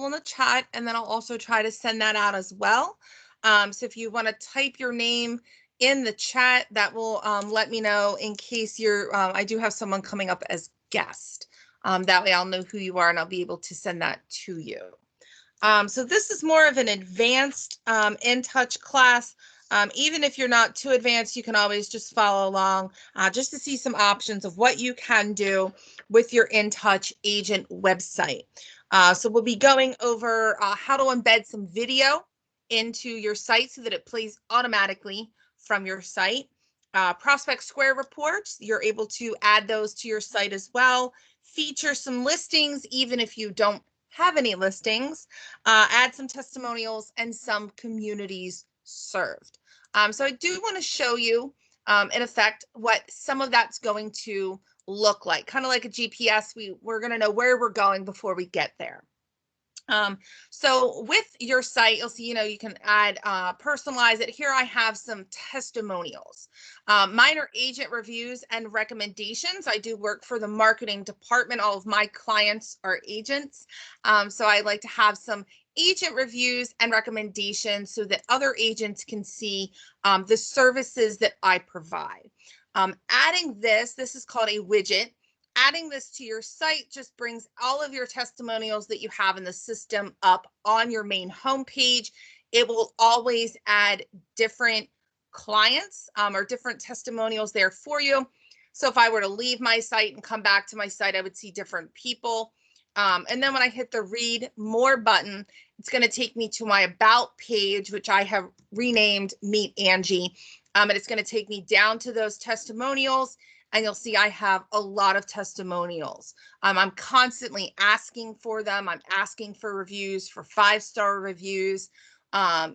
in the chat, and then I'll also try to send that out as well. So if you want to type your name in the chat, that will let me know in case you're, I do have someone coming up as guest. That way I'll know who you are and I'll be able to send that to you. So this is more of an advanced InTouch class. Even if you're not too advanced, you can always just follow along just to see some options of what you can do with your InTouch agent website. So we'll be going over how to embed some video into your site so that it plays automatically from your site. Prospect Square reports, you're able to add those to your site as well. Feature some listings, even if you don't have any listings. Add some testimonials and some communities served. So I do want to show you, in effect, what some of that's going to look like. Kind of like a GPS, we're going to know where we're going before we get there. So with your site, you'll see, you can add, personalize it. Here I have some testimonials. Mine are agent reviews and recommendations. I do work for the marketing department. All of my clients are agents. So I like to have some agent reviews and recommendations so that other agents can see the services that I provide. Adding this is called a widget. Adding this to your site just brings all of your testimonials that you have in the system up on your main homepage. It will always add different clients or different testimonials there for you. So if I were to leave my site and come back to my site, I would see different people. And then when I hit the read more button, it's going to take me to my about page, which I have renamed Meet Angie. And it's going to take me down to those testimonials. And you'll see I have a lot of testimonials. I'm constantly asking for them. I'm asking for reviews, for 5-star reviews. And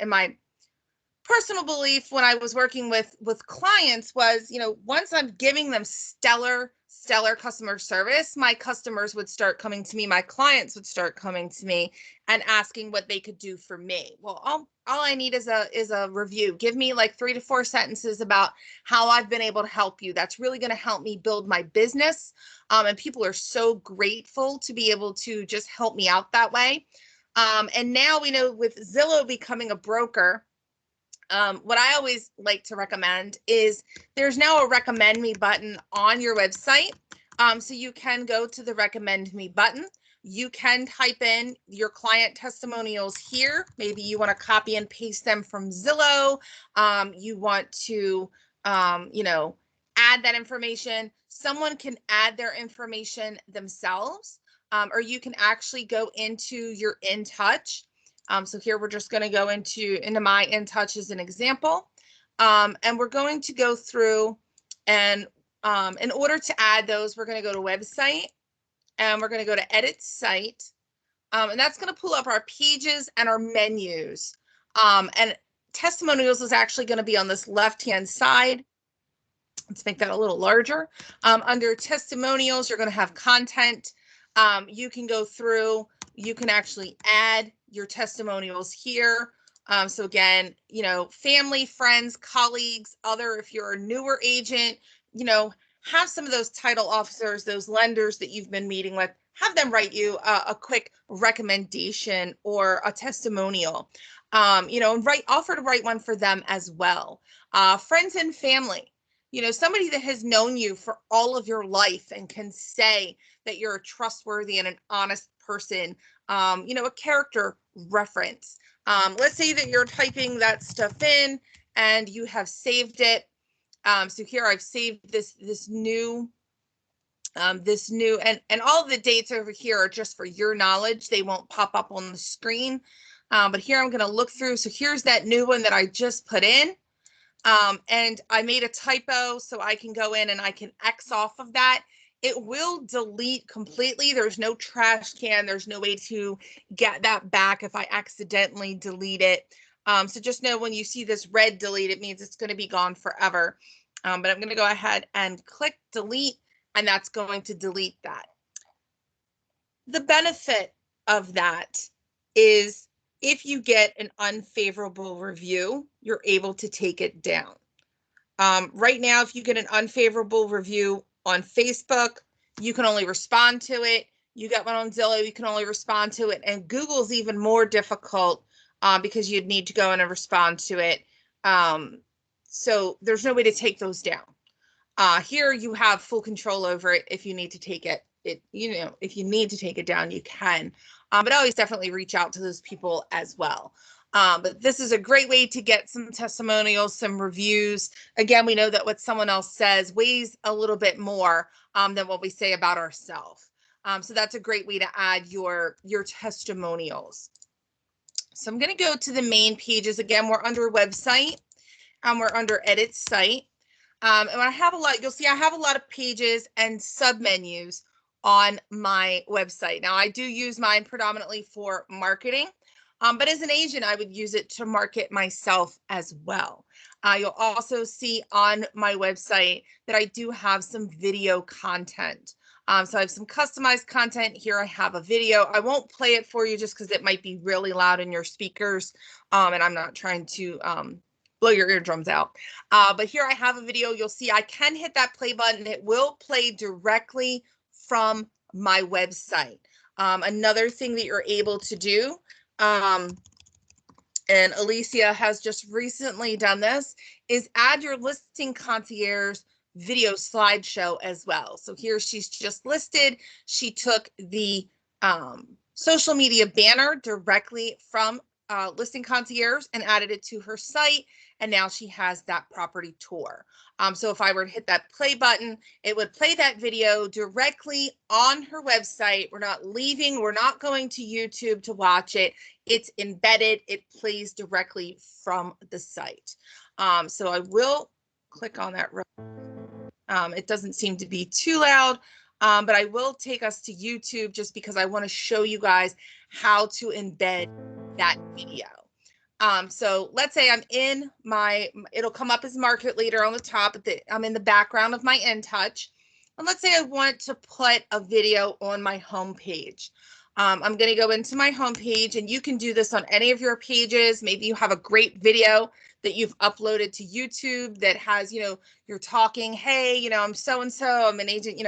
my personal belief when I was working with clients was, once I'm giving them stellar customer service, my customers would start coming to me, my clients would start coming to me and asking what they could do for me. Well, all I need is a review. Give me like 3 to 4 sentences about how I've been able to help you. That's really going to help me build my business. And people are so grateful to be able to just help me out that way. And now we know with Zillow becoming a broker, what I always like to recommend is there's now a recommend me button on your website. So you can go to the recommend me button. You can type in your client testimonials here. Maybe you want to copy and paste them from Zillow. You want to, add that information. Someone can add their information themselves, or you can actually go into your InTouch. So here we're just going to go into my InTouch as an example. And we're going to go through and in order to add those, we're going to go to website and we're going to go to edit site. And that's going to pull up our pages and our menus. And testimonials is actually going to be on this left-hand side. Let's make that a little larger. Under testimonials, you're going to have content. You can go through, you can actually add your testimonials here. So again, family, friends, colleagues, if you're a newer agent, have some of those title officers, those lenders that you've been meeting with, have them write you a quick recommendation or a testimonial, and offer to write one for them as well. Friends and family, somebody that has known you for all of your life and can say that you're a trustworthy and an honest person, a character reference. Let's say that you're typing that stuff in and you have saved it. So here I've saved this new, and all the dates over here are just for your knowledge. They won't pop up on the screen. But here I'm going to look through. So here's that new one that I just put in. And I made a typo, so I can go in and I can X off of that. It will delete completely. There's no trash can. There's no way to get that back if I accidentally delete it. So just know when you see this red delete, it means it's going to be gone forever. But I'm going to go ahead and click delete, and that's going to delete that. The benefit of that is if you get an unfavorable review, you're able to take it down. Right now, if you get an unfavorable review on Facebook, you can only respond to it. You got one on Zillow, you can only respond to it. And Google's even more difficult because you'd need to go in and respond to it. So there's no way to take those down. Here you have full control over it. If you need to take it, if you need to take it down, you can. But always definitely reach out to those people as well. But this is a great way to get some testimonials, some reviews. Again, we know that what someone else says weighs a little bit more than what we say about ourselves. So that's a great way to add your testimonials. So I'm going to go to the main pages. Again, we're under website. We're under edit site. And I have a lot, you'll see I have a lot of pages and submenus on my website. Now, I do use mine predominantly for marketing, but as an agent, I would use it to market myself as well. You'll also see on my website that I do have some video content. So I have some customized content. Here I have a video. I won't play it for you just because it might be really loud in your speakers, and I'm not trying to blow your eardrums out. But here I have a video. You'll see I can hit that play button. It will play directly from my website. Another thing that you're able to do, and Alicia has just recently done this, is add your listing concierge video slideshow as well. So here she's just listed. She took the social media banner directly from listing concierge and added it to her site. And now she has that property tour. So if I were to hit that play button, it would play that video directly on her website. We're not leaving. We're not going to YouTube to watch it. It's embedded. It plays directly from the site. So I will click on that. It doesn't seem to be too loud, but I will take us to YouTube just because I want to show you guys how to embed that video. So let's say I'm in it'll come up as market leader on the top, I'm in the background of my InTouch. And let's say I want to put a video on my home page. I'm going to go into my home page, and you can do this on any of your pages. Maybe you have a great video that you've uploaded to YouTube that has, you're talking, hey, I'm so-and-so, I'm an agent,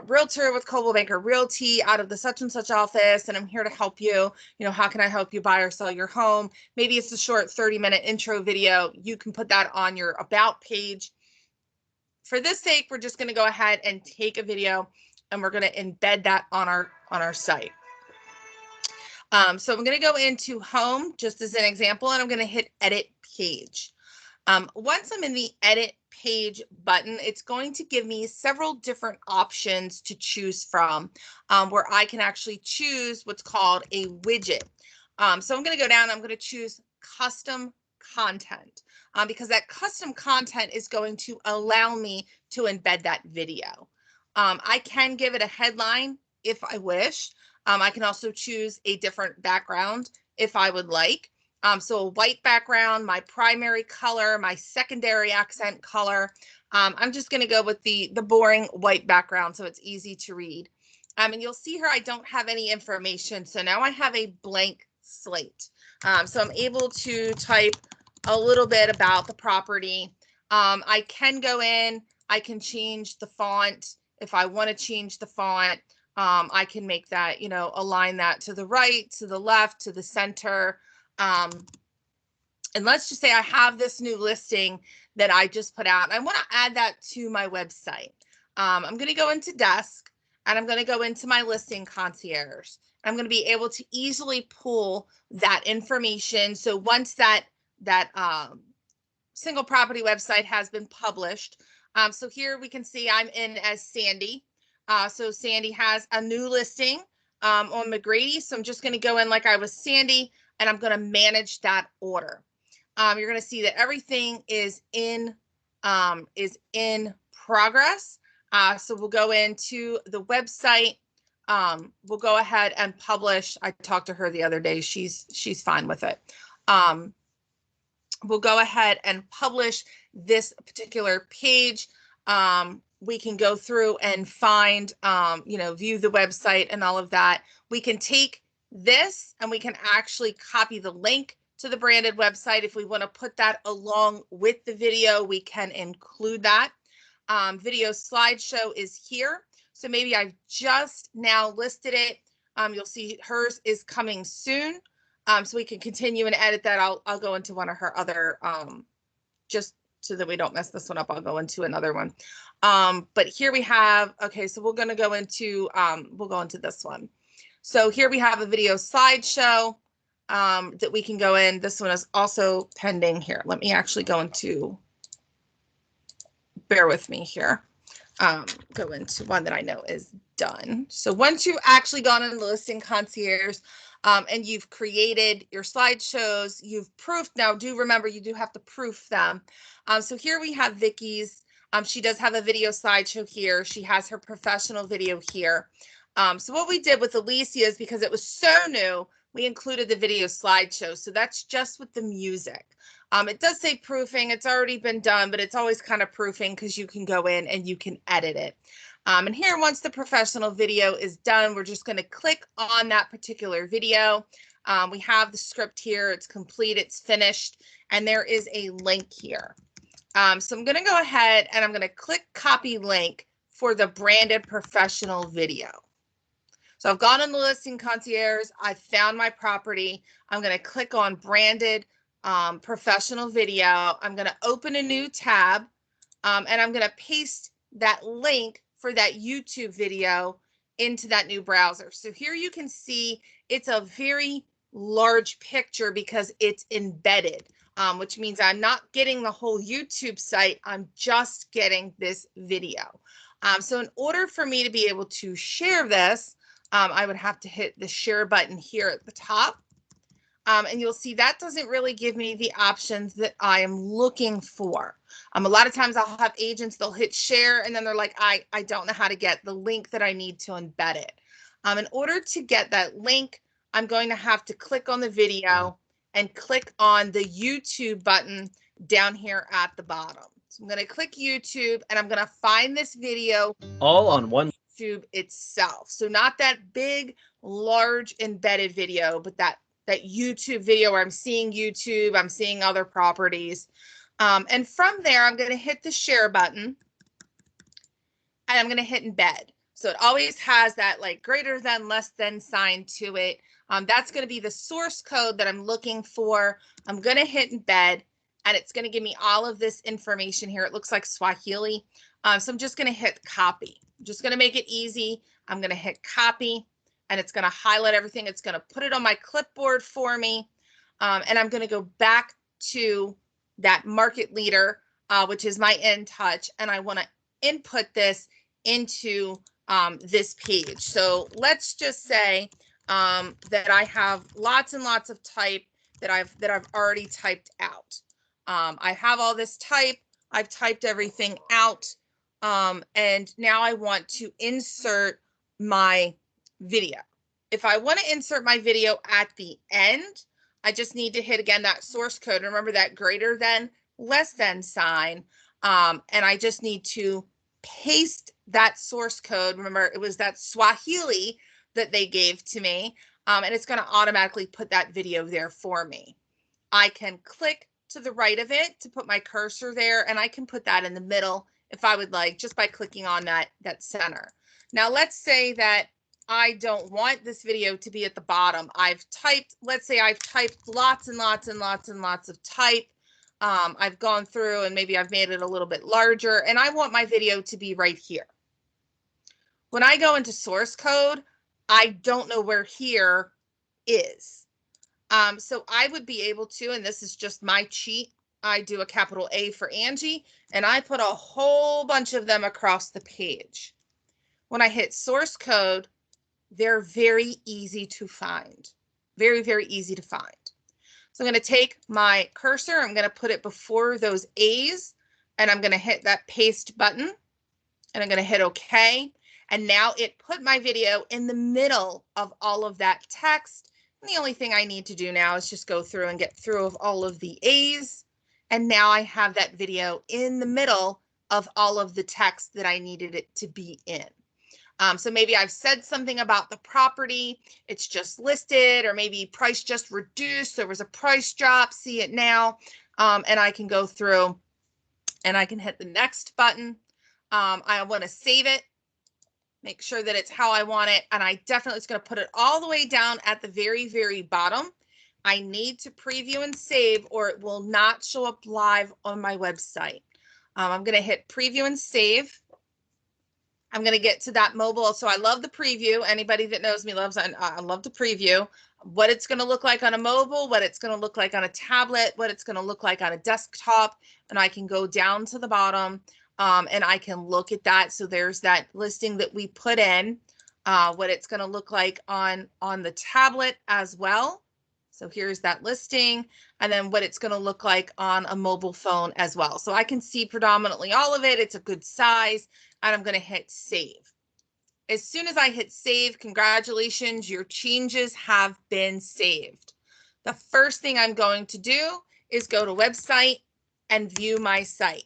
realtor with Coldwell Banker Realty out of the such and such office, and I'm here to help you. How can I help you buy or sell your home? Maybe it's a short 30-minute intro video. You can put that on your about page. For this sake, we're just going to go ahead and take a video, and we're going to embed that on our site. So I'm going to go into home just as an example, and I'm going to hit edit page. Once I'm in the edit page button, it's going to give me several different options to choose from, where I can actually choose what's called a widget. So I'm going to go down, I'm going to choose custom content, because that custom content is going to allow me to embed that video. I can give it a headline if I wish. I can also choose a different background if I would like. So a white background, my primary color, my secondary accent color. I'm just going to go with the boring white background so it's easy to read. And you'll see here I don't have any information. So now I have a blank slate. So I'm able to type a little bit about the property. I can go in, I can change the font if I want to change the font. I can make that, align that to the right, to the left, to the center. And let's just say I have this new listing that I just put out, and I want to add that to my website. I'm going to go into desk, and I'm going to go into my listing concierge. I'm going to be able to easily pull that information. So once that single property website has been published, so here we can see I'm in as Sandy. So Sandy has a new listing on McGrady. So I'm just going to go in like I was Sandy, and I'm going to manage that order. You're going to see that everything is in progress. So we'll go into the website. We'll go ahead and publish. I talked to her the other day. She's fine with it. We'll go ahead and publish this particular page. We can go through and find, view the website and all of that. We can take this and we can actually copy the link to the branded website. If we want to put that along with the video, we can include that. Video slideshow is here. So maybe I've just now listed it. You'll see hers is coming soon. So we can continue and edit that. I'll go into one of her other, just so that we don't mess this one up, I'll go into another one. But here we have, okay, so we're going to go into, we'll go into this one. So here we have a video slideshow that we can go in. This one is also pending here. Let me actually go into, bear with me here. Go into one that I know is done. So once you've actually gone into the Listing Concierge and you've created your slideshows, you've proofed. Now, do remember you do have to proof them. So here we have Vicky's. She does have a video slideshow here. She has her professional video here. So what we did with Alicia is, because it was so new, we included the video slideshow. So that's just with the music. It does say proofing. It's already been done, but it's always kind of proofing because you can go in and you can edit it. And here, once the professional video is done, we're just going to click on that particular video. We have the script here. It's complete. It's finished. And there is a link here. So I'm going to go ahead and I'm going to click copy link for the branded professional video. So I've gone on the Listing Concierge. I've found my property. I'm going to click on branded professional video. I'm going to open a new tab and I'm going to paste that link for that YouTube video into that new browser. So here you can see it's a very large picture because it's embedded, which means I'm not getting the whole YouTube site. I'm just getting this video. So in order for me to be able to share this, I would have to hit the share button here at the top. And you'll see that doesn't really give me the options that I am looking for. A lot of times I'll have agents, they'll hit share and then they're like, I don't know how to get the link that I need to embed it. In order to get that link, I'm going to have to click on the video and click on the YouTube button down here at the bottom. So I'm going to click YouTube and I'm going to find this video all on one YouTube itself. So not that big, large embedded video, but that YouTube video where I'm seeing YouTube, I'm seeing other properties. And from there, I'm going to hit the share button and I'm going to hit embed. So it always has that like greater than, less than sign to it. That's going to be the source code that I'm looking for. I'm going to hit embed and it's going to give me all of this information here. It looks like Swahili. So I'm just going to hit copy. I'm just going to make it easy. I'm going to hit copy. And it's going to highlight everything. It's going to put it on my clipboard for me. And I'm going to go back to that market leader, which is my InTouch. And I want to input this into this page. So let's just say that I have lots and lots of type that I've already typed out. I have all this type. I've typed everything out. And now I want to insert my video. If I want to insert my video at the end, I just need to hit again that source code. Remember that greater than, less than sign. And I just need to paste that source code. Remember, it was that Swahili that they gave to me. And it's going to automatically put that video there for me. I can click to the right of it to put my cursor there, and I can put that in the middle if I would like, just by clicking on that center. Now, let's say that I don't want this video to be at the bottom. Let's say I've typed lots and lots and lots and lots of type. I've gone through and maybe I've made it a little bit larger and I want my video to be right here. When I go into source code, I don't know where here is. So I would be able to, and this is just my cheat, I do a capital A for Angie, and I put a whole bunch of them across the page. When I hit source code, they're very easy to find. Very, very easy to find. So I'm going to take my cursor, I'm going to put it before those A's, and I'm going to hit that paste button, and I'm going to hit OK. And now it put my video in the middle of all of that text. And the only thing I need to do now is just go through and get through of all of the A's. And now I have that video in the middle of all of the text that I needed it to be in. So maybe I've said something about the property, it's just listed, or maybe price just reduced, there was a price drop, see it now. And I can go through and I can hit the next button. I want to save it. Make sure that it's how I want it. And I definitely, it's going to put it all the way down at the very, very bottom. I need to preview and save or it will not show up live on my website. I'm going to hit preview and save. I'm going to get to that mobile. So I love the preview. Anybody that knows me loves, I love the preview. What it's going to look like on a mobile, what it's going to look like on a tablet, what it's going to look like on a desktop. And I can go down to the bottom and I can look at that. So there's that listing that we put in, what it's going to look like on the tablet as well. So here's that listing, and then what it's going to look like on a mobile phone as well. So I can see predominantly all of it. It's a good size, and I'm going to hit save. As soon as I hit save, congratulations, your changes have been saved. The first thing I'm going to do is go to website and view my site,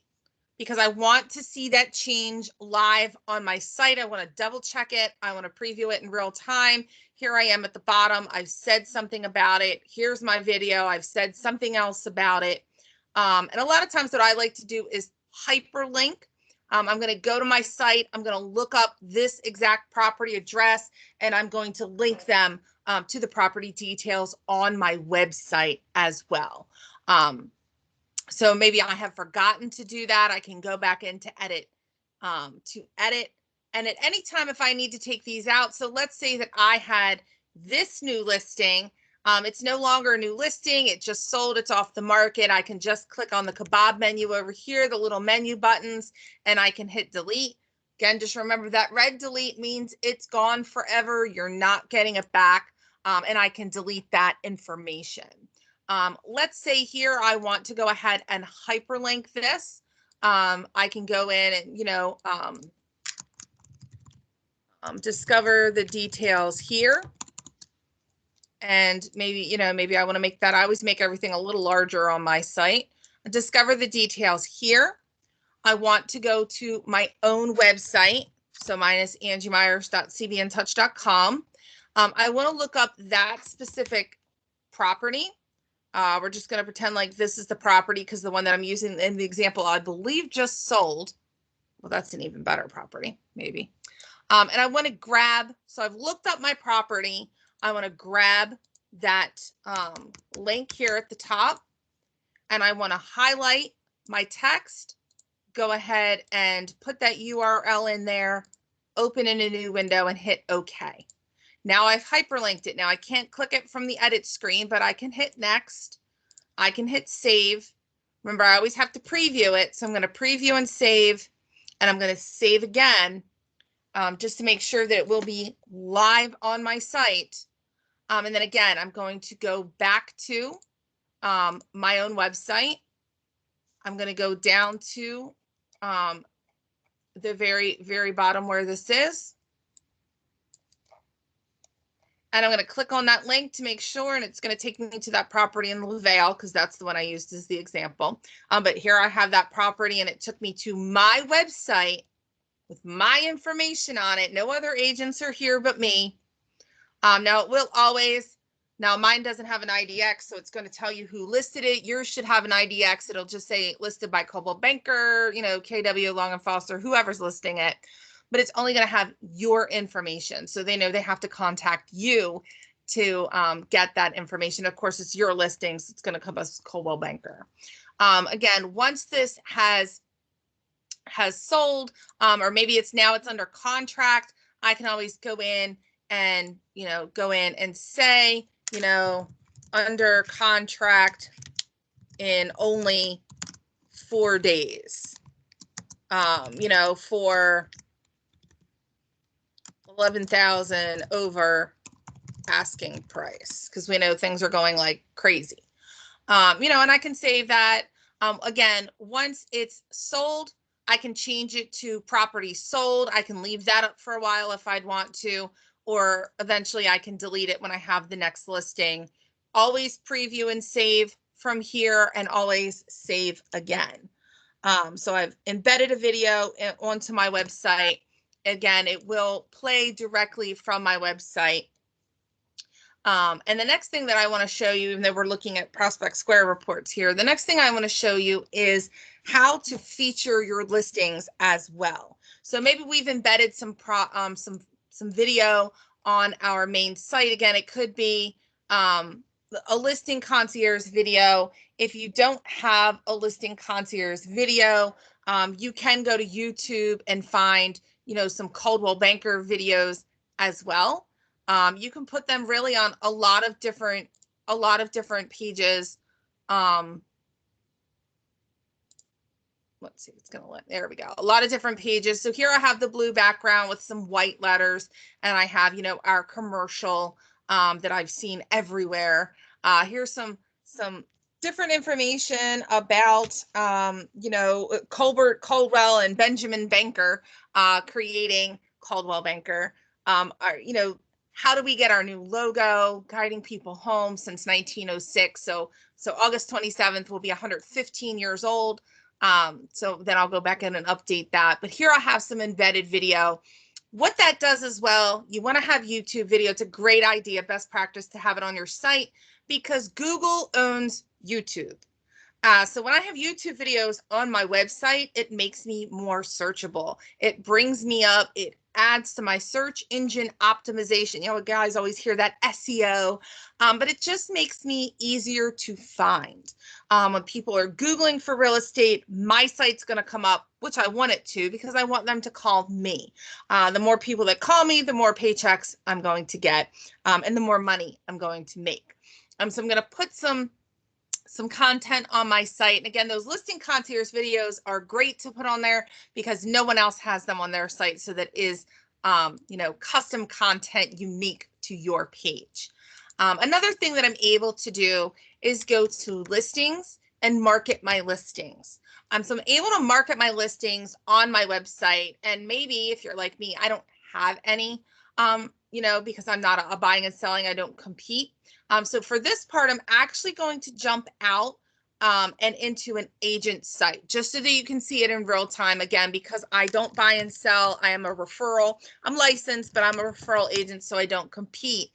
because I want to see that change live on my site. I want to double check it. I want to preview it in real time. Here I am at the bottom. I've said something about it. Here's my video. I've said something else about it. And a lot of times what I like to do is hyperlink. I'm going to go to my site. I'm going to look up this exact property address, and I'm going to link them to the property details on my website as well. So maybe I have forgotten to do that. I can go back into edit to edit. And at any time, if I need to take these out, so let's say that I had this new listing. It's no longer a new listing. It just sold. It's off the market. I can just click on the kebab menu over here, the little menu buttons, and I can hit delete. Again, just remember that red delete means it's gone forever. You're not getting it back. And I can delete that information. Let's say here I want to go ahead and hyperlink this. I can go in and, discover the details here. And maybe, maybe I want to make that, I always make everything a little larger on my site. Discover the details here. I want to go to my own website. So mine is angiemyers.cbintouch.com. I want to look up that specific property. We're just going to pretend like this is the property because the one that I'm using in the example, I believe just sold. Well, that's an even better property, maybe. And I want to grab, so I've looked up my property. I want to grab that link here at the top, and I want to highlight my text, go ahead and put that URL in there, open in a new window and hit OK. Now I've hyperlinked it. Now I can't click it from the edit screen, but I can hit next. I can hit save. Remember, I always have to preview it. So I'm going to preview and save, and I'm going to save again just to make sure that it will be live on my site. And then again, I'm going to go back to my own website. I'm going to go down to the very, very bottom where this is. And I'm going to click on that link to make sure, and it's going to take me to that property in LaVale because that's the one I used as the example. But here I have that property, and it took me to my website with my information on it. No other agents are here but me. Now it will always, now mine doesn't have an IDX, so it's going to tell you who listed it. Yours should have an IDX. It'll just say listed by Coldwell Banker, KW, Long and Foster, whoever's listing it. But it's only going to have your information. So they know they have to contact you to get that information. Of course, it's your listings. It's going to come as Coldwell Banker. Again, once this has sold, or maybe it's under contract, I can always go in and, say, under contract in only 4 days, for 11,000 over asking price, because we know things are going like crazy. And I can save that. Again, once it's sold, I can change it to property sold. I can leave that up for a while if I'd want to, or eventually I can delete it when I have the next listing. Always preview and save from here, and always save again. So I've embedded a video onto my website. Again, it will play directly from my website. And the next thing that I want to show you, even though we're looking at Prospect Square reports here, the next thing I want to show you is how to feature your listings as well. So maybe we've embedded some video on our main site. Again, it could be a listing concierge video. If you don't have a listing concierge video, you can go to YouTube and find, you know, some Coldwell Banker videos as well. You can put them really on a lot of different pages. Let's see, it's gonna let, there we go. A lot of different pages. So here I have the blue background with some white letters, and I have, you know, our commercial that I've seen everywhere. Here's some different information about, you know, Coldwell and Benjamin Banker creating Coldwell Banker. You know, how do we get our new logo? Guiding people home since 1906. So August 27th will be 115 years old. So then I'll go back in and update that. But here I have some embedded video. What that does as well, you want to have YouTube video. It's a great idea, best practice to have it on your site because Google owns YouTube. So when I have YouTube videos on my website, it makes me more searchable. It brings me up, it adds to my search engine optimization. You know, guys always hear that SEO, but it just makes me easier to find. When people are Googling for real estate, my site's going to come up, which I want it to because I want them to call me. The more people that call me, the more paychecks I'm going to get, and the more money I'm going to make. So I'm going to put some content on my site. And again, those listing concierge videos are great to put on there because no one else has them on their site. So that is, you know, custom content unique to your page. Another thing that I'm able to do is go to listings and market my listings. So I'm able to market my listings on my website. And maybe if you're like me, I don't have any, you know, because I'm not a buying and selling, I don't compete. So for this part, I'm actually going to jump out and into an agent site just so that you can see it in real time. Again, because I don't buy and sell, I am a referral. I'm licensed, but I'm a referral agent, so I don't compete.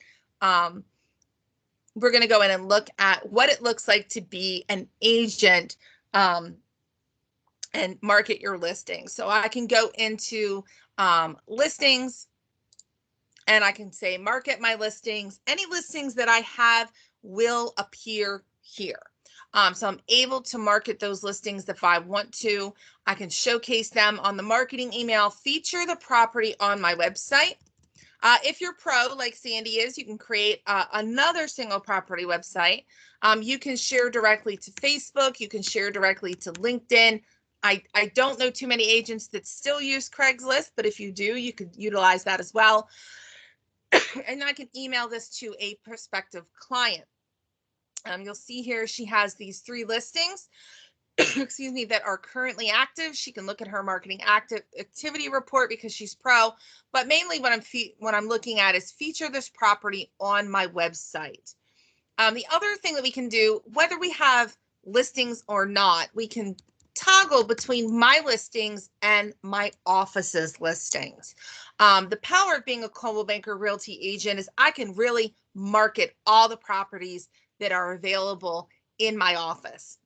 We're going to go in and look at what it looks like to be an agent and market your listing. So I can go into listings, and I can say market my listings. Any listings that I have will appear here. So I'm able to market those listings if I want to. I can showcase them on the marketing email, feature the property on my website. If you're pro like Sandy is, you can create another single property website. You can share directly to Facebook. You can share directly to LinkedIn. I don't know too many agents that still use Craigslist, but if you do, you could utilize that as well. And I can email this to a prospective client. You'll see here she has these 3 listings, excuse me, that are currently active. She can look at her marketing activity report because she's pro. But mainly what I'm looking at is feature this property on my website. The other thing that we can do, whether we have listings or not, we can toggle between my listings and my office's listings. The power of being a Coldwell Banker Realty agent is I can really market all the properties that are available in my office.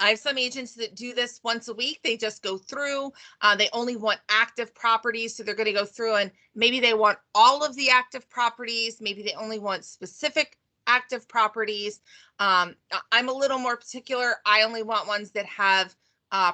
I have some agents that do this once a week. They just go through, they only want active properties. So they're going to go through and maybe they want all of the active properties. Maybe they only want specific active properties. I'm a little more particular. I only want ones that have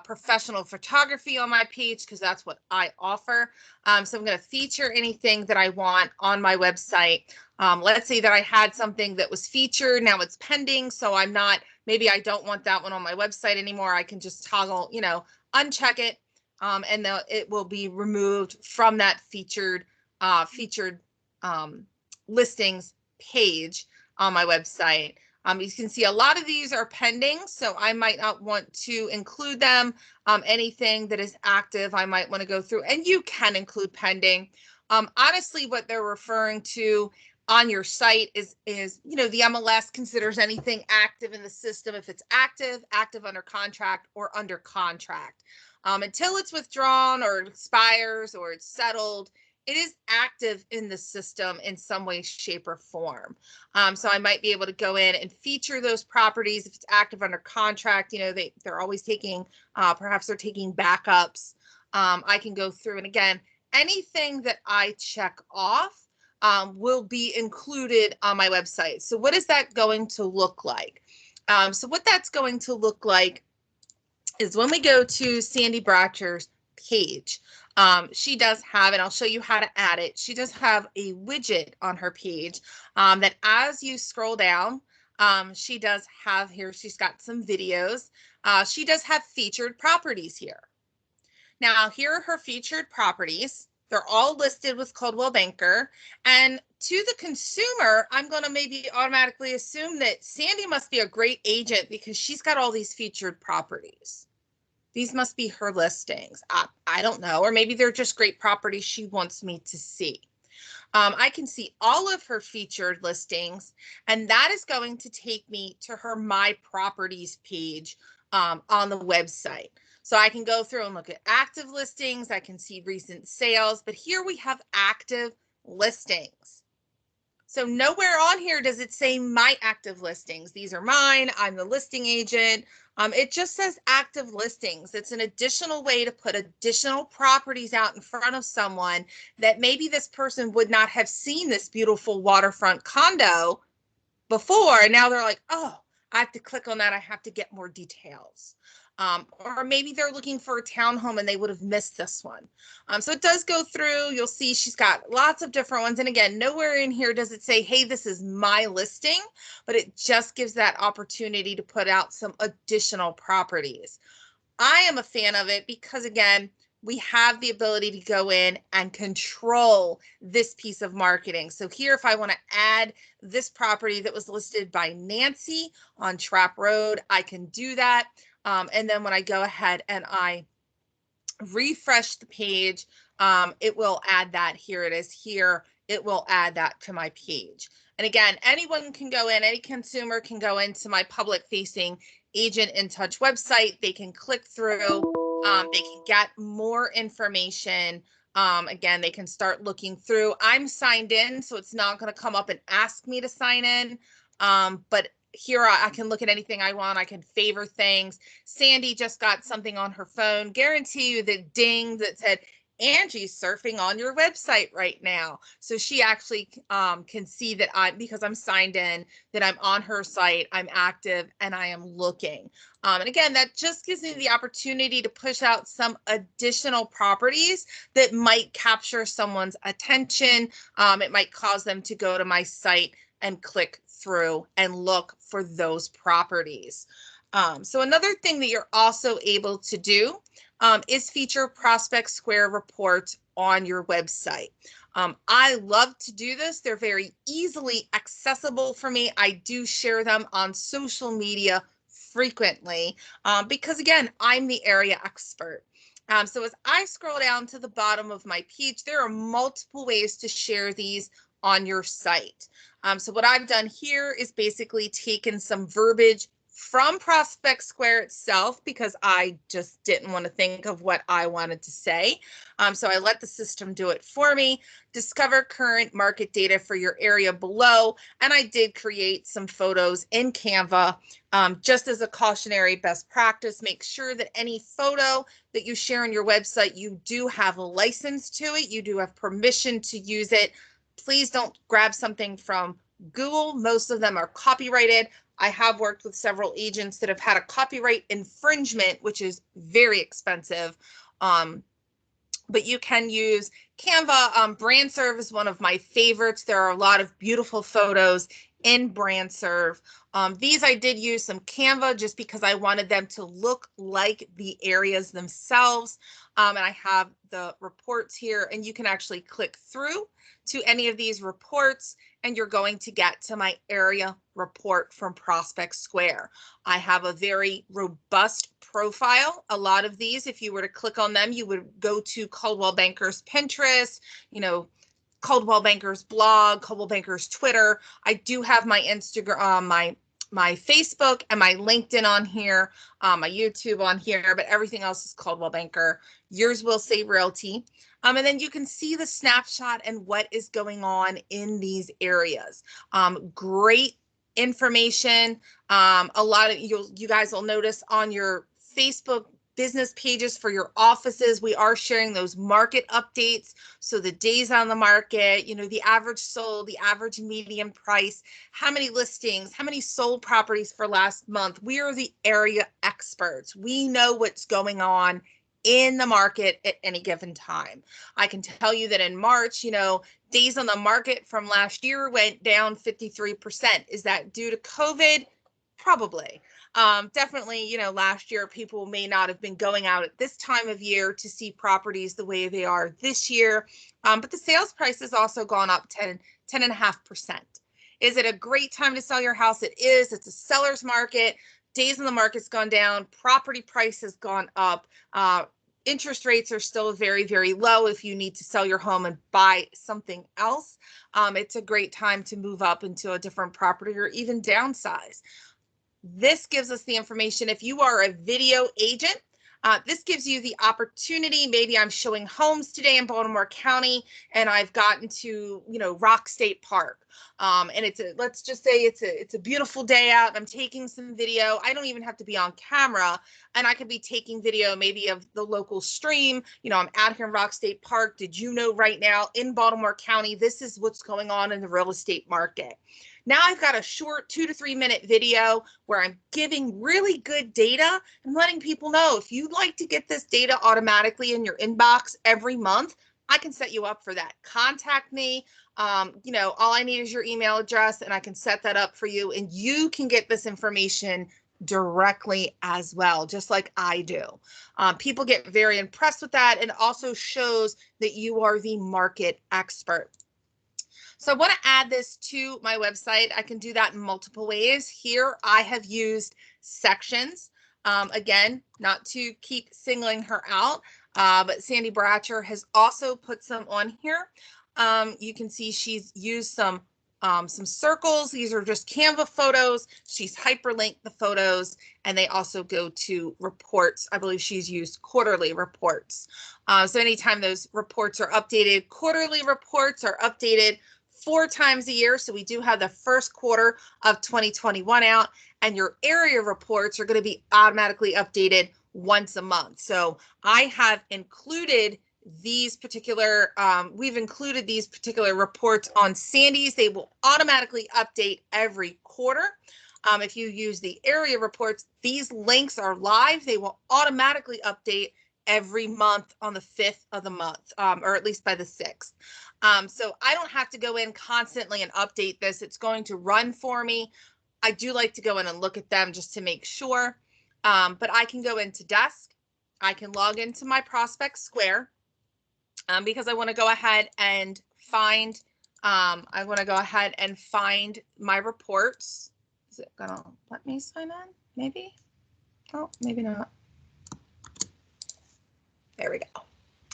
professional photography on my page because that's what I offer. So I'm going to feature anything that I want on my website. Let's say that I had something that was featured. Now it's pending. So I'm not, maybe I don't want that one on my website anymore. I can just toggle, you know, uncheck it. And it will be removed from that featured listings page on my website. You can see a lot of these are pending, so I might not want to include them. Anything that is active, I might want to go through, and you can include pending. Honestly, what they're referring to on your site is, you know, the MLS considers anything active in the system if it's active under contract, or under contract. Until it's withdrawn or it expires or it's settled, it is active in the system in some way, shape, or form. So I might be able to go in and feature those properties if it's active under contract. You know, they're always taking, perhaps they're taking backups. I can go through, and again, anything that I check off will be included on my website. So what is that going to look like? So what that's going to look like is when we go to Sandy Bratcher's page, she does have, and I'll show you how to add it. She does have a widget on her page that as you scroll down, she does have here, she's got some videos. She does have featured properties here. Now, here are her featured properties. They're all listed with Coldwell Banker. And to the consumer, I'm going to maybe automatically assume that Sandy must be a great agent because she's got all these featured properties. These must be her listings. I don't know, or maybe they're just great properties she wants me to see. I can see all of her featured listings, and that is going to take me to her My Properties page on the website. So I can go through and look at active listings. I can see recent sales, but here we have active listings. So nowhere on here does it say my active listings. These are mine. I'm the listing agent. It just says active listings. It's an additional way to put additional properties out in front of someone that maybe this person would not have seen this beautiful waterfront condo before. And now they're like, oh, I have to click on that. I have to get more details. Or maybe they're looking for a townhome and they would have missed this one. So it does go through. You'll see she's got lots of different ones. And again, nowhere in here does it say, hey, this is my listing, but it just gives that opportunity to put out some additional properties. I am a fan of it because, again, we have the ability to go in and control this piece of marketing. So here, if I want to add this property that was listed by Nancy on Trap Road, I can do that. And then when I go ahead and I refresh the page, it will add that. Here it is here. It will add that to my page. And again, anyone can go in, any consumer can go into my public facing Agent InTouch website. They can click through, they can get more information. Again, they can start looking through. I'm signed in, so it's not going to come up and ask me to sign in. But here I can look at anything I want. I can favor things. Sandy just got something on her phone. Guarantee you that ding that said, Angie's surfing on your website right now. So she actually can see that because I'm signed in, that I'm on her site, I'm active, and I am looking. And again, that just gives me the opportunity to push out some additional properties that might capture someone's attention. It might cause them to go to my site and click through and look for those properties. So another thing that you're also able to do is feature Prospect Square reports on your website. I love to do this. They're very easily accessible for me. I do share them on social media frequently because, again, I'm the area expert. So as I scroll down to the bottom of my page, there are multiple ways to share these on your site. So what I've done here is basically taken some verbiage from Prospect Square itself because I just didn't want to think of what I wanted to say. So I let the system do it for me. Discover current market data for your area below. And I did create some photos in Canva. Just as a cautionary best practice, make sure that any photo that you share on your website, you do have a license to it. You do have permission to use it. Please don't grab something from Google. Most of them are copyrighted. I have worked with several agents that have had a copyright infringement, which is very expensive. But you can use Canva. BrandServe is one of my favorites. There are a lot of beautiful photos in BrandServe. These I did use some Canva just because I wanted them to look like the areas themselves. And I have the reports here, and you can actually click through to any of these reports, and you're going to get to my area report from Prospect Square. I have a very robust profile. A lot of these, if you were to click on them, you would go to Coldwell Banker's Pinterest, Coldwell Banker's blog, Coldwell Banker's Twitter. I do have my Instagram, my Facebook and my LinkedIn on here, my YouTube on here, but everything else is Coldwell Banker. Yours will say Realty. And then you can see the snapshot and what is going on in these areas. Great information. A lot of you guys will notice on your Facebook business pages for your offices. We are sharing those market updates. So the days on the market, the average sold, the average median price, how many listings, how many sold properties for last month. We are the area experts. We know what's going on in the market at any given time. I can tell you that in March, days on the market from last year went down 53%. Is that due to COVID? Probably. Definitely, last year people may not have been going out at this time of year to see properties the way they are this year. But the sales price has also gone up 10.5%. Is it a great time to sell your house? It is. It's a seller's market. Days on the market's gone down. Property price has gone up. Interest rates are still very, very low if you need to sell your home and buy something else. It's a great time to move up into a different property or even downsize. This gives us the information. If you are a video agent, this gives you the opportunity. Maybe I'm showing homes today in Baltimore County and I've gotten to, Rock State Park. And let's just say it's a beautiful day out. I'm taking some video. I don't even have to be on camera, and I could be taking video maybe of the local stream. I'm out here in Rock State Park. Did you know right now in Baltimore County, this is what's going on in the real estate market? Now I've got a short 2 to 3 minute video where I'm giving really good data and letting people know if you'd like to get this data automatically in your inbox every month, I can set you up for that. Contact me. All I need is your email address and I can set that up for you, and you can get this information directly as well, just like I do. People get very impressed with that, and also shows that you are the market expert. So I want to add this to my website. I can do that in multiple ways. Here I have used sections. Again, not to keep singling her out, but Sandy Bratcher has also put some on here. You can see she's used some circles. These are just Canva photos. She's hyperlinked the photos, and they also go to reports. I believe she's used quarterly reports. So anytime those reports are updated, quarterly reports are updated 4 times a year. So we do have the first quarter of 2021 out, and your area reports are going to be automatically updated once a month. So I have included these particular, we've included these particular reports on Sandy's. They will automatically update every quarter. If you use the area reports, these links are live. They will automatically update every month on the 5th of the month, or at least by the 6th. So I don't have to go in constantly and update this. It's going to run for me. I do like to go in and look at them just to make sure. But I can go into Desk. I can log into my Prospect Square because I want to go ahead and find, my reports. Is it gonna let me sign in? Maybe? Oh, maybe not. There we go.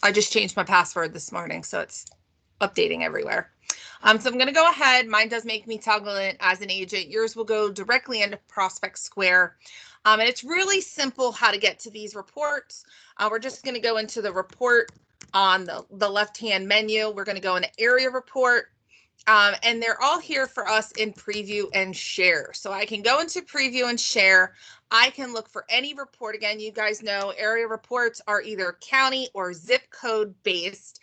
I just changed my password this morning, so it's updating everywhere. So I'm going to go ahead. Mine does make me toggle it as an agent. Yours will go directly into Prospect Square. And it's really simple how to get to these reports. We're just going to go into the report on the left-hand menu. We're going to go into area report. And they're all here for us in preview and share. So I can go into preview and share. I can look for any report. Again, you guys know area reports are either county or zip code based.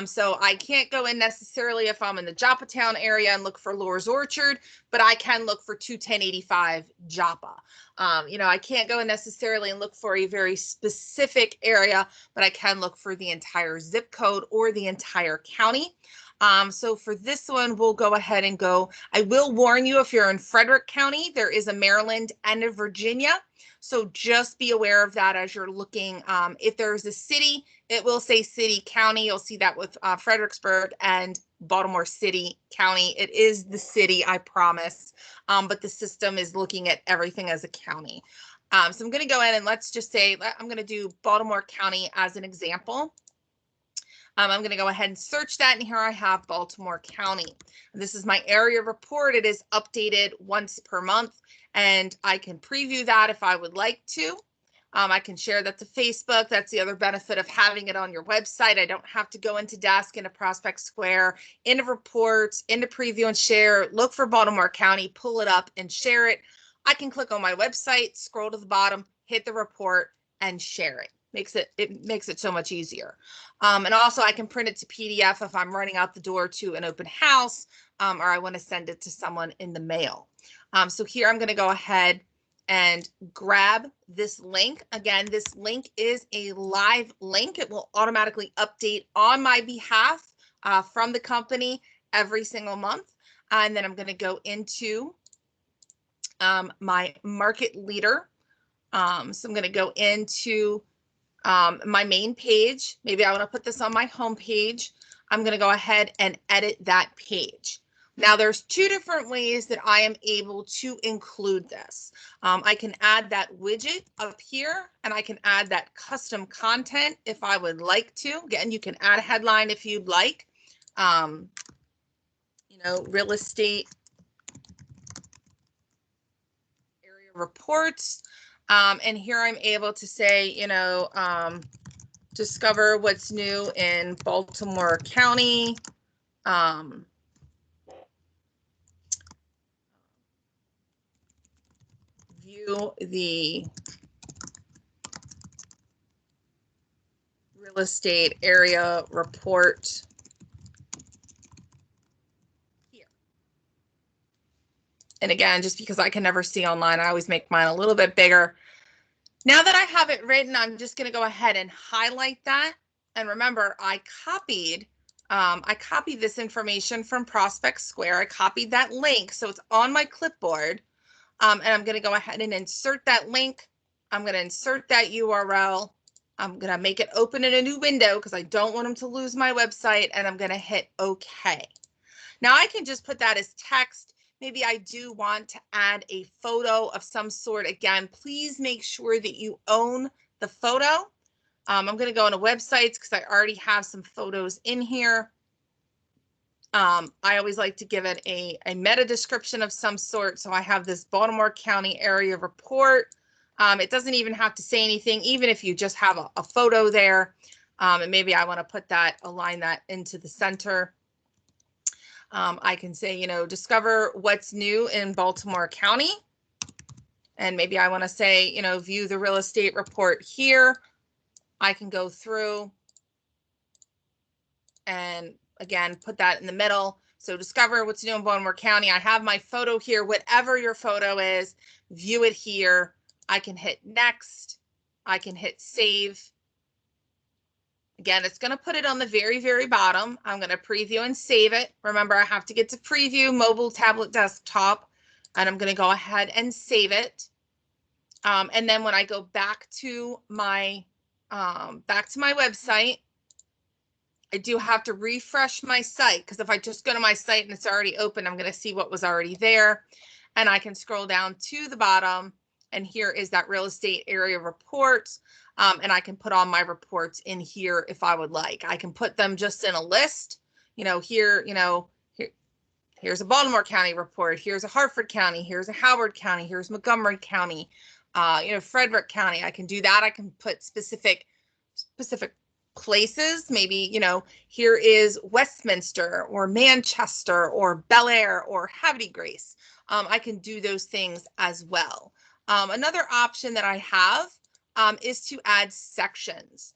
So I can't go in necessarily if I'm in the Joppatown area and look for Laura's Orchard, but I can look for 21085 Joppa. I can't go in necessarily and look for a very specific area, but I can look for the entire zip code or the entire county. So for this one, we'll go ahead and go. I will warn you, if you're in Frederick County, there is a Maryland and a Virginia. So just be aware of that as you're looking. If there's a city, it will say city, county. You'll see that with Fredericksburg and Baltimore City County. It is the city, I promise. But the system is looking at everything as a county. So I'm going to go in and let's just say, I'm going to do Baltimore County as an example. I'm going to go ahead and search that, and here I have Baltimore County. This is my area report. It is updated once per month, and I can preview that if I would like to. I can share that to Facebook. That's the other benefit of having it on your website. I don't have to go into Desk, into Prospect Square, into Reports, into Preview and Share, look for Baltimore County, pull it up and share it. I can click on my website, scroll to the bottom, hit the report, and share it. It makes it so much easier. And also I can print it to PDF if I'm running out the door to an open house, or I want to send it to someone in the mail. So here I'm going to go ahead and grab this link. Again, this link is a live link. It will automatically update on my behalf from the company every single month. And then I'm going to go into my market leader. So I'm going to go into my main page. Maybe I want to put this on my home page. I'm going to go ahead and edit that page. Now there's two different ways that I am able to include this. I can add that widget up here, and I can add that custom content if I would like to. Again, you can add a headline if you'd like. You know, real estate area reports. And here I'm able to say, you know, discover what's new in Baltimore County. View the real estate area report here. And again, just because I can never see online, I always make mine a little bit bigger. Now that I have it written, I'm just going to go ahead and highlight that. And remember, I copied this information from Prospect Square. I copied that link, so it's on my clipboard. And I'm going to go ahead and insert that link. I'm going to insert that URL. I'm going to make it open in a new window because I don't want them to lose my website, and I'm going to hit OK. Now I can just put that as text. Maybe I do want to add a photo of some sort. Again, please make sure that you own the photo. I'm going to go into websites because I already have some photos in here. I always like to give it a meta description of some sort. So I have this Baltimore County area report. It doesn't even have to say anything, even if you just have a photo there. And maybe I want to put that, align that into the center. I can say, you know, discover what's new in Baltimore County. And maybe I want to say, you know, view the real estate report here. I can go through and again, put that in the middle. So discover what's new in Baltimore County. I have my photo here, whatever your photo is, view it here. I can hit next. I can hit save. Again, it's going to put it on the very, very bottom. I'm going to preview and save it. Remember, I have to get to preview, mobile, tablet, desktop, and I'm going to go ahead and save it. And then when I go back to my website, I do have to refresh my site because if I just go to my site and it's already open, I'm going to see what was already there. And I can scroll down to the bottom, and here is that real estate area report. And I can put all my reports in here if I would like. I can put them just in a list. You know, here, you know, here's a Baltimore County report. Here's a Hartford County. Here's a Howard County. Here's Montgomery County. You know, Frederick County. I can do that. I can put specific places. Maybe, you know, here is Westminster or Manchester or Bel Air or Havre de Grace. I can do those things as well. Another option that I have is to add sections.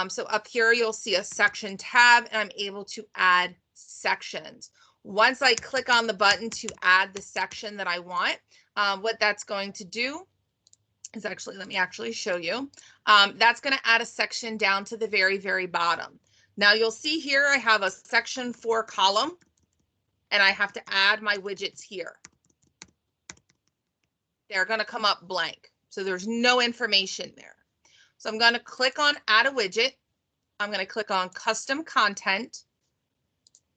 So up here, you'll see a section tab, and I'm able to add sections. Once I click on the button to add the section that I want, what that's going to do is actually, let me actually show you. That's going to add a section down to the very, very bottom. Now you'll see here, I have a section 4 column, and I have to add my widgets here. They're going to come up blank. So there's no information there. So I'm going to click on add a widget. I'm going to click on custom content.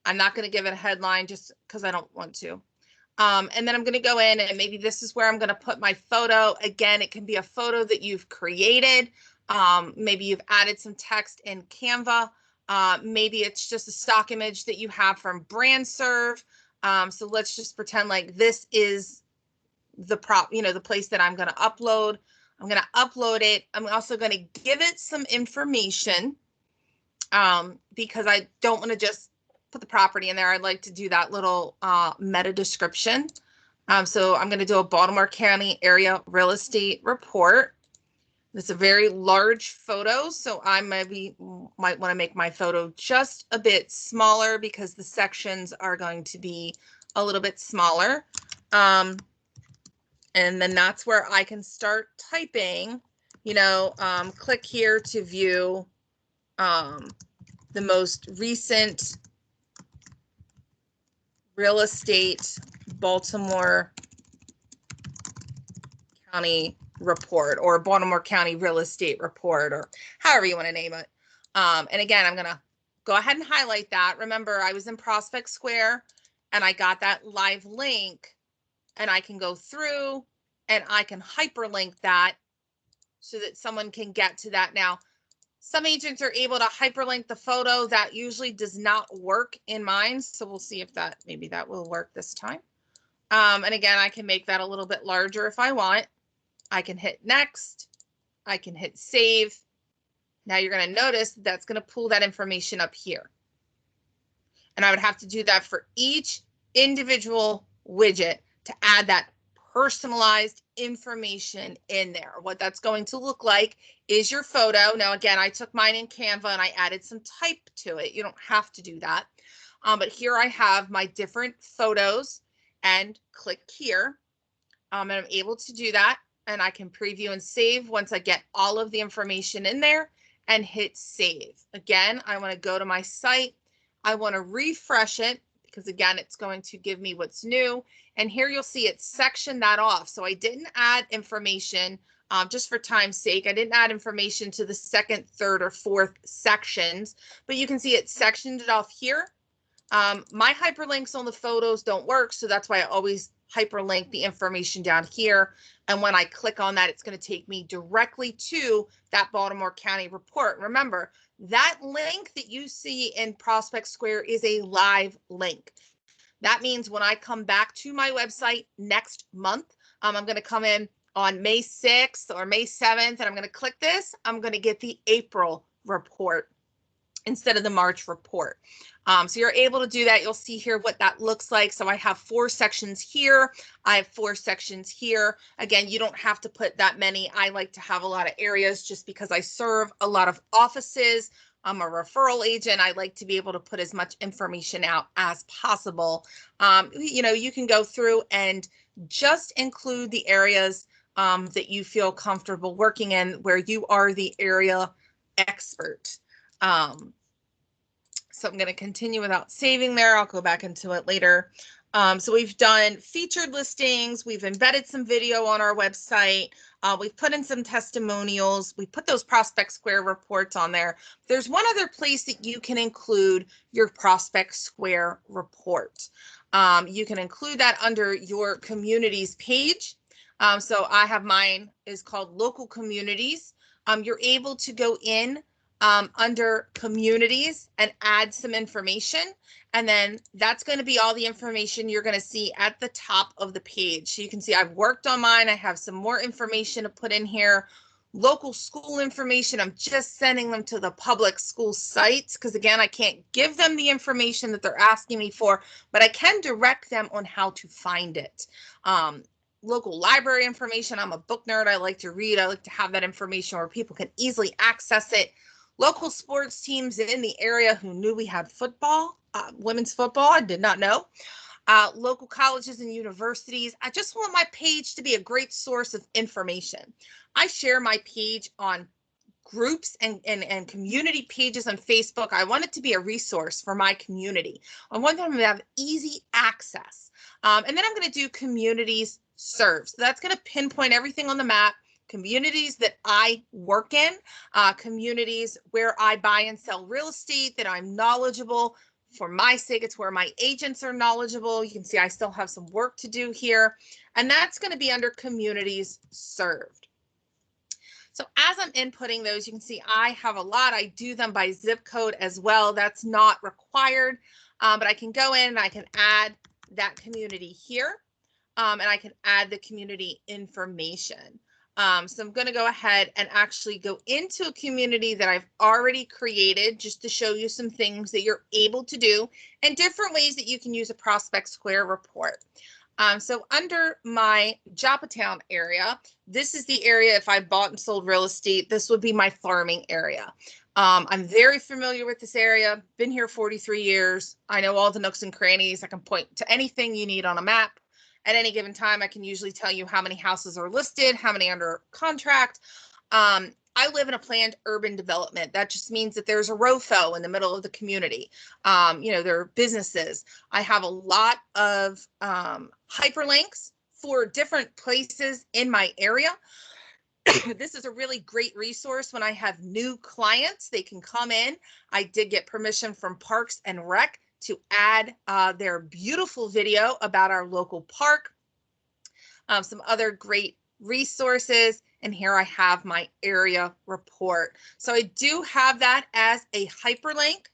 I'm not going to give it a headline just because I don't want to. And then I'm going to go in, and maybe this is where I'm going to put my photo. Again, it can be a photo that you've created. Maybe you've added some text in Canva. Maybe it's just a stock image that you have from BrandServe. So let's just pretend like this is the the place that I'm going to upload. I'm going to upload it. I'm also going to give it some information because I don't want to just put the property in there. I'd like to do that little meta description. So I'm going to do a Baltimore County area real estate report. It's a very large photo, so I might want to make my photo just a bit smaller because the sections are going to be a little bit smaller. And then that's where I can start typing, click here to view the most recent real estate Baltimore County report, or Baltimore County real estate report, or however you want to name it. And again, I'm going to go ahead and highlight that. Remember, I was in Prospect Square and I got that live link, and I can go through and I can hyperlink that so that someone can get to that. Now, some agents are able to hyperlink the photo. That usually does not work in mine. So we'll see if maybe that will work this time. And again, I can make that a little bit larger if I want. I can hit next. I can hit save. Now you're going to notice that's going to pull that information up here. And I would have to do that for each individual widget to add that personalized information in there. What that's going to look like is your photo. Now, again, I took mine in Canva and I added some type to it. You don't have to do that. But here I have my different photos, and click here. And I'm able to do that, and I can preview and save once I get all of the information in there, and hit save. Again, I want to go to my site. I want to refresh it because, again, it's going to give me what's new. And here you'll see it sectioned that off. So I didn't add information just for time's sake. I didn't add information to the second, third, or fourth sections, but you can see it sectioned it off here. My hyperlinks on the photos don't work, so that's why I always hyperlink the information down here. And when I click on that, it's going to take me directly to that Baltimore County report. Remember, that link that you see in Prospect Square is a live link. That means when I come back to my website next month, I'm going to come in on May 6th or May 7th, and I'm going to click this. I'm going to get the April report instead of the March report. So you're able to do that. You'll see here what that looks like. So I have 4 sections here. I have 4 sections here. Again, you don't have to put that many. I like to have a lot of areas just because I serve a lot of offices. I'm a referral agent. I like to be able to put as much information out as possible. You can go through and just include the areas that you feel comfortable working in, where you are the area expert. So I'm going to continue without saving there. I'll go back into it later. So we've done featured listings. We've embedded some video on our website. We've put in some testimonials. We put those Prospect Square reports on there. There's one other place that you can include your Prospect Square report. You can include that under your communities page. So I have mine is called local communities. You're able to go in under communities and add some information. And then that's going to be all the information you're going to see at the top of the page. So you can see I've worked on mine. I have some more information to put in here. Local school information, I'm just sending them to the public school sites because, again, I can't give them the information that they're asking me for, but I can direct them on how to find it. Local library information, I'm a book nerd. I like to read. I like to have that information where people can easily access it. Local sports teams in the area who knew we had football, women's football, I did not know. Local colleges and universities. I just want my page to be a great source of information. I share my page on groups and community pages on Facebook. I want it to be a resource for my community. I want them to have easy access. And then I'm going to do communities served. So that's going to pinpoint everything on the map. Communities that I work in, communities where I buy and sell real estate, that I'm knowledgeable. For my sake, it's where my agents are knowledgeable. You can see I still have some work to do here. And that's going to be under communities served. So as I'm inputting those, you can see I have a lot. I do them by zip code as well. That's not required, but I can go in and I can add that community here, and I can add the community information. So I'm going to go ahead and actually go into a community that I've already created just to show you some things that you're able to do and different ways that you can use a Prospect Square report. So under my Joppatown area, this is the area if I bought and sold real estate, this would be my farming area. I'm very familiar with this area, been here 43 years. I know all the nooks and crannies. I can point to anything you need on a map. At any given time, I can usually tell you how many houses are listed, how many under contract. I live in a planned urban development. That just means that there's a ROFO in the middle of the community. There are businesses. I have a lot of hyperlinks for different places in my area. This is a really great resource when I have new clients. They can come in. I did get permission from Parks and Rec to add their beautiful video about our local park. Some other great resources. And here I have my area report. So I do have that as a hyperlink.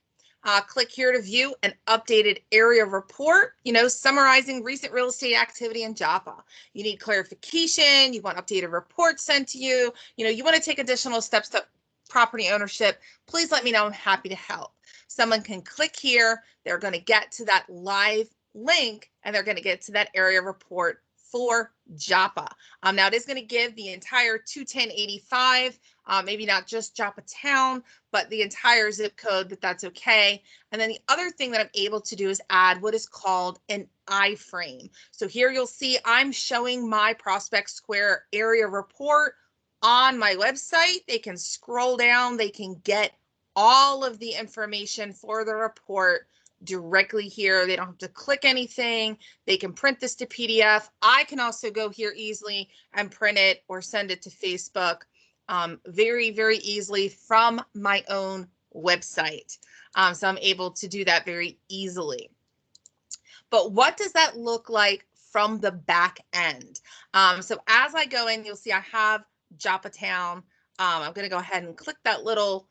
Click here to view an updated area report, summarizing recent real estate activity in Joppa. You need clarification, you want updated reports sent to you, you want to take additional steps to property ownership, please let me know. I'm happy to help. Someone can click here, they're going to get to that live link, and they're going to get to that area report for Joppa. Now it is going to give the entire 21085, maybe not just Joppatown, but the entire zip code, but that's okay. And then the other thing that I'm able to do is add what is called an iframe. So here you'll see I'm showing my Prospect Square area report on my website. They can scroll down, they can get all of the information for the report directly here. They don't have to click anything. They can print this to PDF. I can also go here easily and print it or send it to Facebook very, very easily from my own website. So I'm able to do that very easily. But what does that look like from the back end? So as I go in, you'll see I have Joppatown. I'm going to go ahead and click that little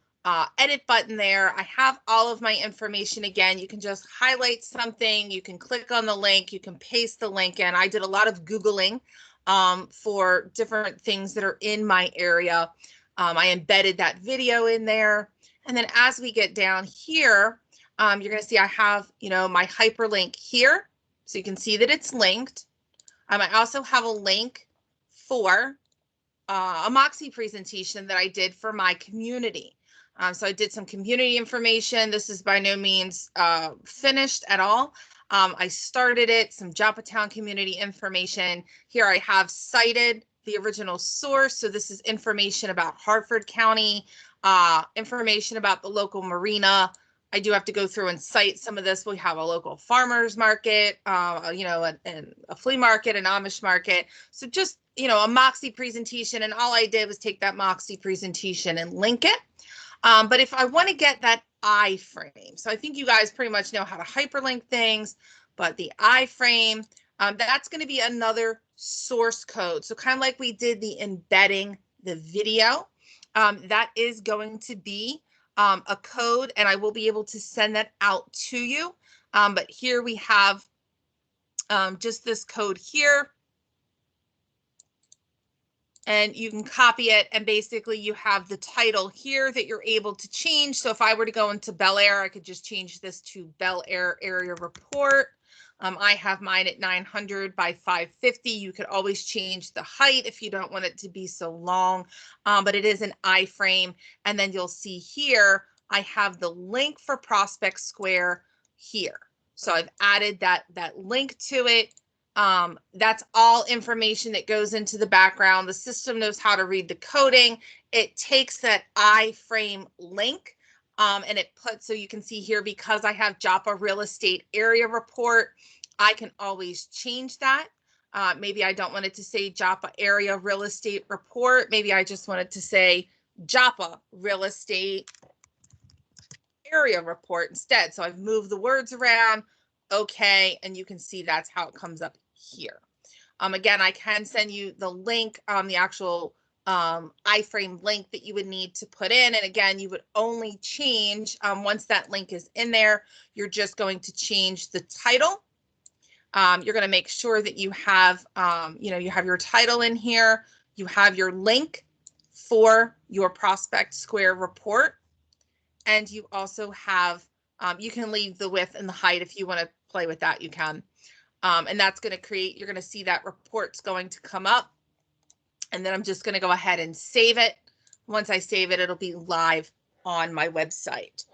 edit button there. I have all of my information again. You can just highlight something. You can click on the link. You can paste the link in. I did a lot of Googling for different things that are in my area. I embedded that video in there. And then as we get down here, you're going to see I have, my hyperlink here. So you can see that it's linked. I also have a link for a Moxie presentation that I did for my community. So I did some community information. This is by no means finished at all. I started it, some Joppatown community information. Here I have cited the original source. So this is information about Hartford County, information about the local marina. I do have to go through and cite some of this. We have a local farmers market, and a flea market, an Amish market. So just, a Moxie presentation. And all I did was take that Moxie presentation and link it. But if I want to get that iframe, so I think you guys pretty much know how to hyperlink things, but the iframe, that's going to be another source code. So kind of like we did the embedding the video, that is going to be a code, and I will be able to send that out to you. But here we have just this code here. And you can copy it, and basically you have the title here that you're able to change. So if I were to go into Bel Air, I could just change this to Bel Air Area Report. I have mine at 900 by 550. You could always change the height if you don't want it to be so long, but it is an iframe. And then you'll see here, I have the link for Prospect Square here. So I've added that link to it. That's all information that goes into the background. The system knows how to read the coding. It takes that iframe link and it puts, so you can see here, because I have Joppa Real Estate Area Report, I can always change that. Maybe I don't want it to say Joppa Area Real Estate Report. Maybe I just want it to say Joppa Real Estate Area Report instead. So I've moved the words around. Okay, and you can see that's how it comes up here. Again, I can send you the link, the actual iframe link that you would need to put in. And again, you would only change, once that link is in there, you're just going to change the title. You're going to make sure that you have, you have your title in here. You have your link for your Prospect Square report. And you also have, you can leave the width and the height if you want to play with that, you can. And that's going to create, you're going to see that report's going to come up. And then I'm just going to go ahead and save it. Once I save it, it'll be live on my website,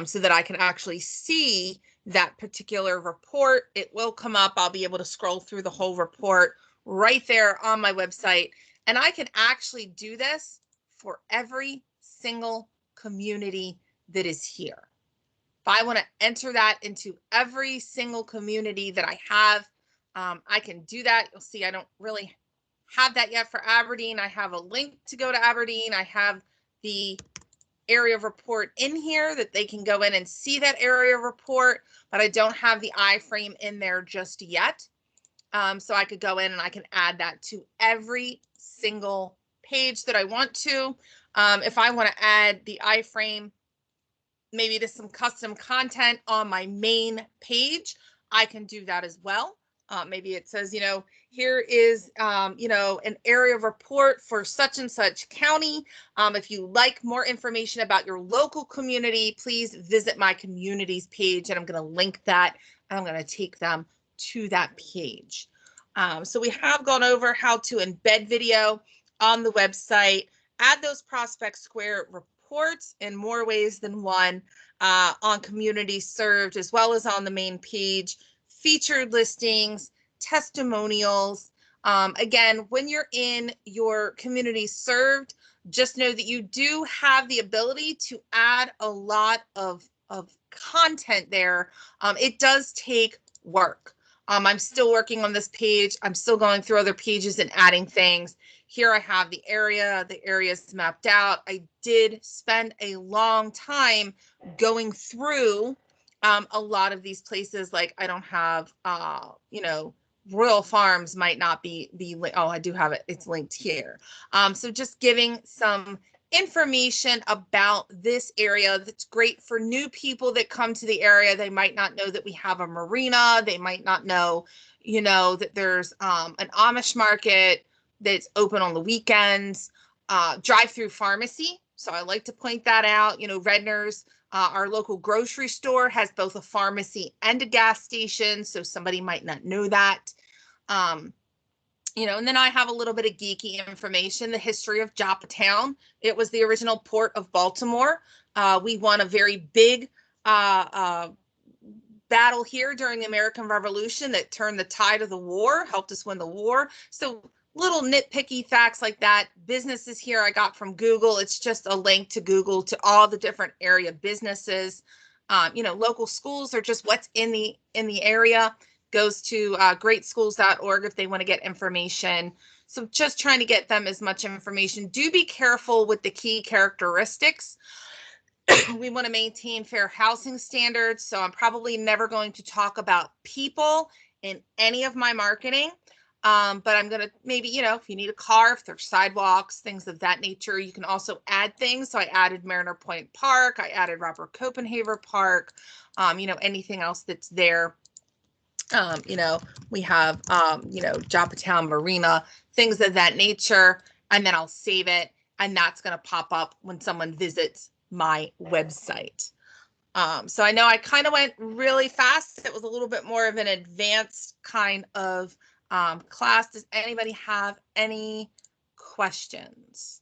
so that I can actually see that particular report. It will come up. I'll be able to scroll through the whole report right there on my website. And I can actually do this for every single community that is here. If I want to enter that into every single community that I have, I can do that. You'll see I don't really have that yet for Aberdeen. I have a link to go to Aberdeen. I have the area report in here that they can go in and see that area report, but I don't have the iframe in there just yet. So I could go in and I can add that to every single page that I want to. If I want to add the iframe maybe to some custom content on my main page, I can do that as well. Maybe it says, here is, an area report for such and such county. If you like more information about your local community, please visit my communities page, and I'm going to link that, and I'm going to take them to that page. So we have gone over how to embed video on the website, add those Prospect Square reports in more ways than one, on communities served, as well as on the main page, featured listings, testimonials. Again, when you're in your community served, just know that you do have the ability to add a lot of content there. It does take work. I'm still working on this page. I'm still going through other pages and adding things. Here I have the area is mapped out. I did spend a long time going through a lot of these places. Like I don't have, Royal Farms might not be, oh, I do have it. It's linked here. So just giving some information about this area that's great for new people that come to the area. They might not know that we have a marina. They might not know, that there's an Amish market that's open on the weekends, drive-through pharmacy. So I like to point that out. Redner's, our local grocery store, has both a pharmacy and a gas station. So somebody might not know that. And then I have a little bit of geeky information, the history of Joppatown. It was the original port of Baltimore. We won a very big battle here during the American Revolution that turned the tide of the war, helped us win the war. So little nitpicky facts like that. Businesses here I got from Google. It's just a link to Google to all the different area businesses. Local schools are just what's in the area. Goes to greatschools.org if they want to get information. So just trying to get them as much information. Do be careful with the key characteristics. We want to maintain fair housing standards. So I'm probably never going to talk about people in any of my marketing. But I'm going to maybe, if you need a car, if there's sidewalks, things of that nature, you can also add things. So I added Mariner Point Park. I added Robert Copenhaver Park, anything else that's there. We have, Joppatown Marina, things of that nature, and then I'll save it, and that's going to pop up when someone visits my website. So I know I kind of went really fast. It was a little bit more of an advanced kind of class. Does anybody have any questions?